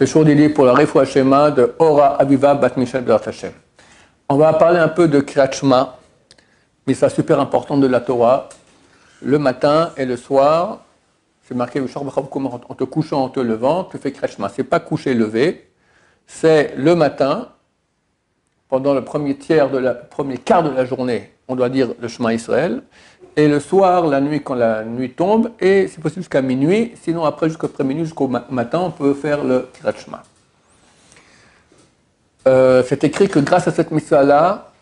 C'est chaud dédié pour la Refoua Shema de Ora Aviva Bat Michel B'Ezrat Hashem. On va parler un peu de Kriyat Shema, mais c'est super important de la Torah. Le matin et le soir, c'est marqué en te couchant, en te levant, tu fais Kriyat Shema. C'est pas coucher, lever, c'est le matin, pendant le premier quart de la journée, on doit dire le Shema Israël. Et le soir, la nuit, quand la nuit tombe, et c'est possible jusqu'à minuit, sinon après, jusqu'après minuit, jusqu'au matin, on peut faire le Kriyat Shema. C'est écrit que grâce à cette mitzvah-là,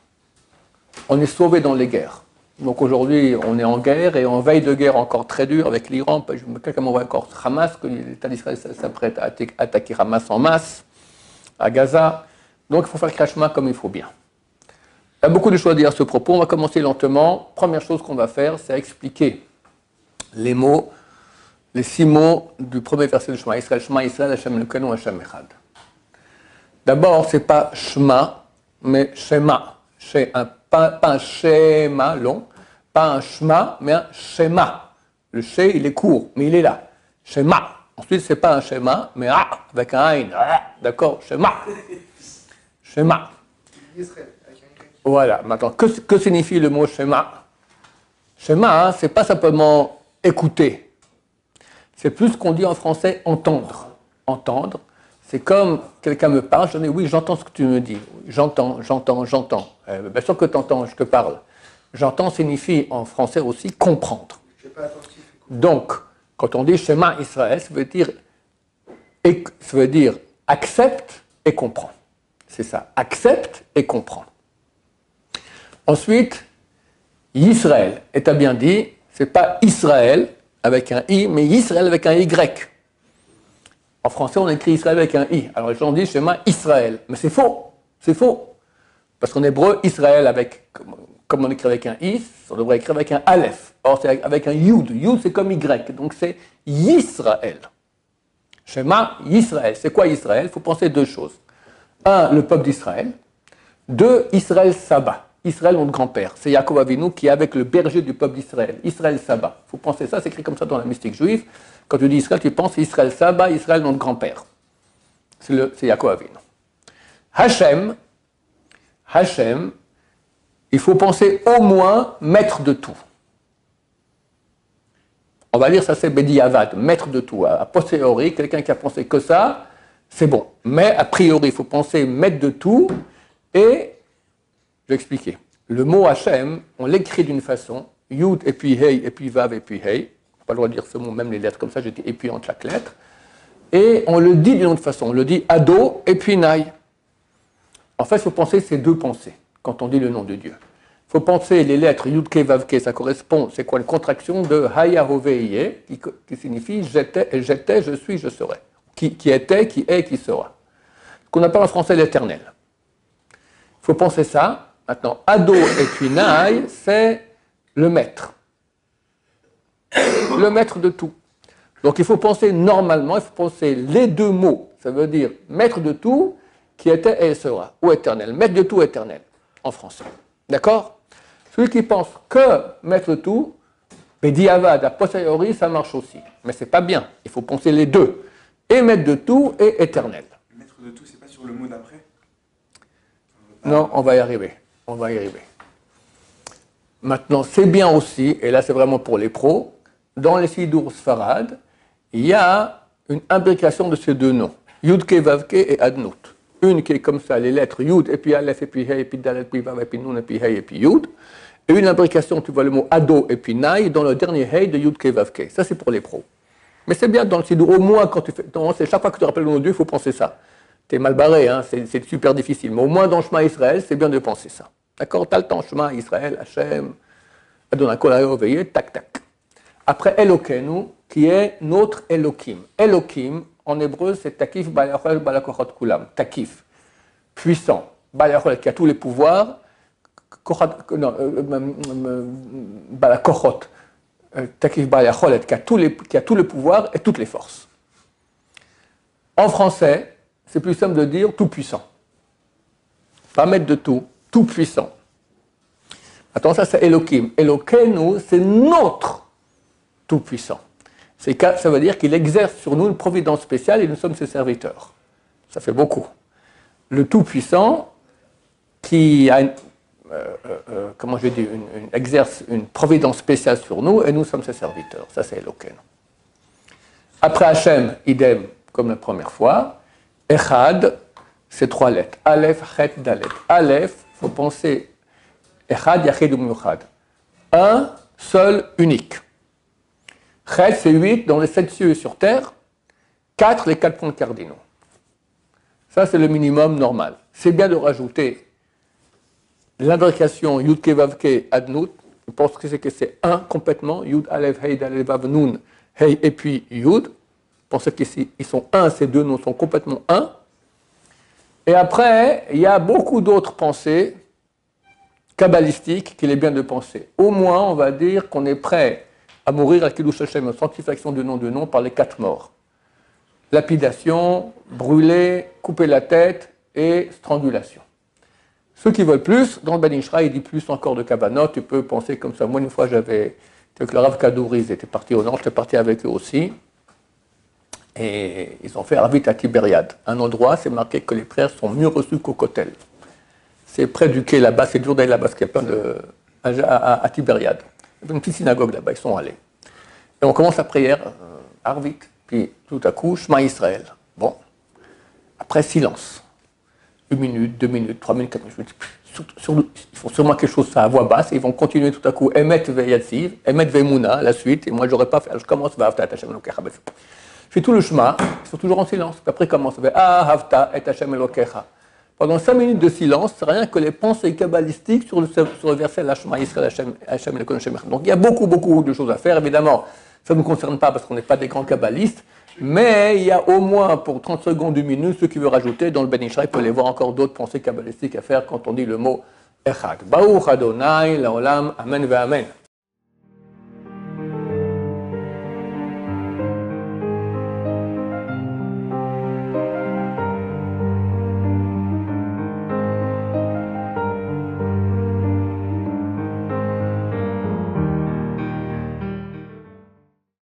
on est sauvé dans les guerres. Donc aujourd'hui, on est en guerre et en veille de guerre encore très dure avec l'Iran. Quelqu'un m'envoie encore Hamas, que l'État d'Israël s'apprête à attaquer Hamas en masse à Gaza. Donc il faut faire le Kriyat Shema comme il faut bien. Il y a beaucoup de choses à dire à ce propos. On va commencer lentement. Première chose qu'on va faire, c'est expliquer les mots, les 6 mots du premier verset de Shema Israël, Hashem Elokeinu, Hashem Echad. D'abord, ce n'est pas Shema, mais Shema. Pas un schéma long, pas un Shema, mais un Shema. Le Shé, il est court, mais il est là. Shema. Ensuite, ce n'est pas un Shema, mais avec un Aïn. D'accord? Shema. Shema. Voilà, maintenant, que signifie le mot Shema? Shema, ce n'est pas simplement écouter. C'est plus ce qu'on dit en français entendre. Entendre, c'est comme quelqu'un me parle, je dis oui, j'entends ce que tu me dis. J'entends. Bien sûr que tu entends, je te parle. J'entends signifie en français aussi comprendre. Donc, quand on dit Shema Israël, ça veut dire accepte et comprend. C'est ça, accepte et comprend. Ensuite, Yisraël, et tu as bien dit, ce n'est pas Israël avec un I, mais Yisraël avec un Y. En français, on écrit Israël avec un I. Alors les gens disent Shema Israël. Mais c'est faux. C'est faux. Parce qu'en hébreu, Israël, comme on écrit avec un I, on devrait écrire avec un Aleph. Or, c'est avec un Yud. Yud, c'est comme Y. Donc c'est Yisraël. Shema Yisraël. C'est quoi Israël? Il faut penser 2 choses. 1, le peuple d'Israël. 2, Israël Saba. Israël, notre grand-père. C'est Yaakov Avinu qui est avec le berger du peuple d'Israël. Israël Saba. Il faut penser ça, c'est écrit comme ça dans la mystique juive. Quand tu dis Israël, tu penses Israël Saba, Israël, notre grand-père. C'est Yaakov Avinu. Hachem, il faut penser au moins maître de tout. On va lire ça, c'est Bediavad, maître de tout. A posteriori, quelqu'un qui a pensé que ça, c'est bon. Mais a priori, il faut penser maître de tout. Et, je vais expliquer. Le mot Hachem, on l'écrit d'une façon, Yud et puis Hey et puis Vav et puis Hey. Pas le droit de dire ce mot, même les lettres comme ça, j'ai dit et puis entre chaque lettre. Et on le dit d'une autre façon, on le dit Ado et puis Naï. En fait, il faut penser ces 2 pensées quand on dit le nom de Dieu. Il faut penser les lettres Yudke, Vavke, ça correspond, c'est quoi une contraction de Hayahoveye, qui signifie j'étais, je suis, je serai. Qui était, qui est, qui sera. Ce qu'on appelle en français l'éternel. Il faut penser ça. Maintenant, Ado et puis Naï, c'est le maître. Le maître de tout. Donc il faut penser normalement, il faut penser les 2 mots. Ça veut dire maître de tout, qui était et sera, ou éternel. Maître de tout, éternel, en français. D'accord? Celui qui pense que maître de tout, Bediavad, a posteriori, ça marche aussi. Mais c'est pas bien. Il faut penser les 2. Et maître de tout et éternel. Le maître de tout, c'est pas sur le mot d'après? Non, on va y arriver. On va y arriver. Maintenant, c'est bien aussi, et là c'est vraiment pour les pros, dans les Sidour Sfarad, il y a une imbrication de ces 2 noms, Yudke, Vavke et Adnout. Une qui est comme ça, les lettres Yud, et puis Aleph, et puis Hey, et puis Dalet, et puis Vav, et puis Nun, et puis Hey, et puis Yud. Et une imbrication, tu vois le mot Ado, et puis Naï, dans le dernier Hey de Yudke, Vavke. Ça c'est pour les pros. Mais c'est bien dans le Sidour, au moins quand tu fais, chaque fois que tu rappelles le nom de Dieu, il faut penser ça. T'es mal barré, hein, c'est super difficile. Mais au moins dans Shema Israël, c'est bien de penser ça. D'accord? T'as le temps, Shema Israël, Hachem, Adonai Kol Hayoveye, tac, tac. Après Elokeinu, qui est notre Elohim. Elohim, en hébreu, c'est Takif Balachol Balakochot Kulam. Takif, puissant. Balachol, qui a tous les pouvoirs. Balakochot. Takif Balachol, qui a tout le pouvoir et toutes les forces. En français, c'est plus simple de dire tout puissant. Pas maître de tout, tout puissant. Attends, ça c'est Elohim. Elokeinu, c'est notre tout puissant. Ça veut dire qu'il exerce sur nous une providence spéciale et nous sommes ses serviteurs. Ça fait beaucoup. Le Tout-Puissant qui a comment je dis, exerce une providence spéciale sur nous et nous sommes ses serviteurs. Ça, c'est Eloken. Après Hachem, idem, comme la première fois. Echad, c'est 3 lettres. Aleph, Chet, Dalet. Aleph, il faut penser Echad, Yachid ou Miuchad. Un, seul, unique. Chet, c'est 8 dans les 7 cieux sur terre. 4, les 4 points cardinaux. Ça, c'est le minimum normal. C'est bien de rajouter l'imbrication Yud Ke Vav Ke Adnut. Je pense que c'est 1 complètement. Yud, Aleph, Hey, Dalet, Vav, Nun, Hey, et puis Yud. Pensez qu'ici, ils sont 1, ces deux noms sont complètement 1. Et après, il y a beaucoup d'autres pensées kabbalistiques qu'il est bien de penser. Au moins, on va dire qu'on est prêt à mourir à Kiddush Hashem, sanctification du nom de nom, par les 4 morts. Lapidation, brûler, couper la tête et strangulation. Ceux qui veulent plus, dans le Ben Ishra, il dit plus encore de Kavanot, tu peux penser comme ça. Moi, une fois, j'avais avec le Rav Kadouri, ils étaient partis au nord, j'étais parti avec eux aussi. Et ils ont fait Arvit à Tibériade. Un endroit, c'est marqué que les prières sont mieux reçues qu'au Kotel. C'est près du quai là-bas, c'est dur d'aller là-bas, parce qu'il y a plein de. À Tibériade. Il y a une petite synagogue là-bas, ils sont allés. Et on commence la prière, Arvit, puis tout à coup, Shema Israël. Bon. Après, silence. 1 minute, 2 minutes, 3 minutes, 4 minutes. Je me dis, ils font sûrement quelque chose à voix basse, et ils vont continuer tout à coup, Emet Ve'Yatsiv, Emet Ve'Mouna, la suite, et moi, je n'aurais pas fait. Je commence, Va'avta et Hashem Elokecha. Je fais tout le chemin, ils sont toujours en silence. Puis après, commence, Havta et Hashem Elokecha. Pendant 5 minutes de silence, c'est rien que les pensées kabbalistiques sur le verset La Shema Yisrael Hashem Elokecha. Donc il y a beaucoup, beaucoup de choses à faire. Évidemment, ça ne nous concerne pas parce qu'on n'est pas des grands kabbalistes, mais il y a au moins pour 30 secondes, 1 minute, ceux qui veulent rajouter, dans le Ben Ishra, il peut y voir encore d'autres pensées kabbalistiques à faire quand on dit le mot Echad. Baruch Adonai, Laolam, Amen ve Amen.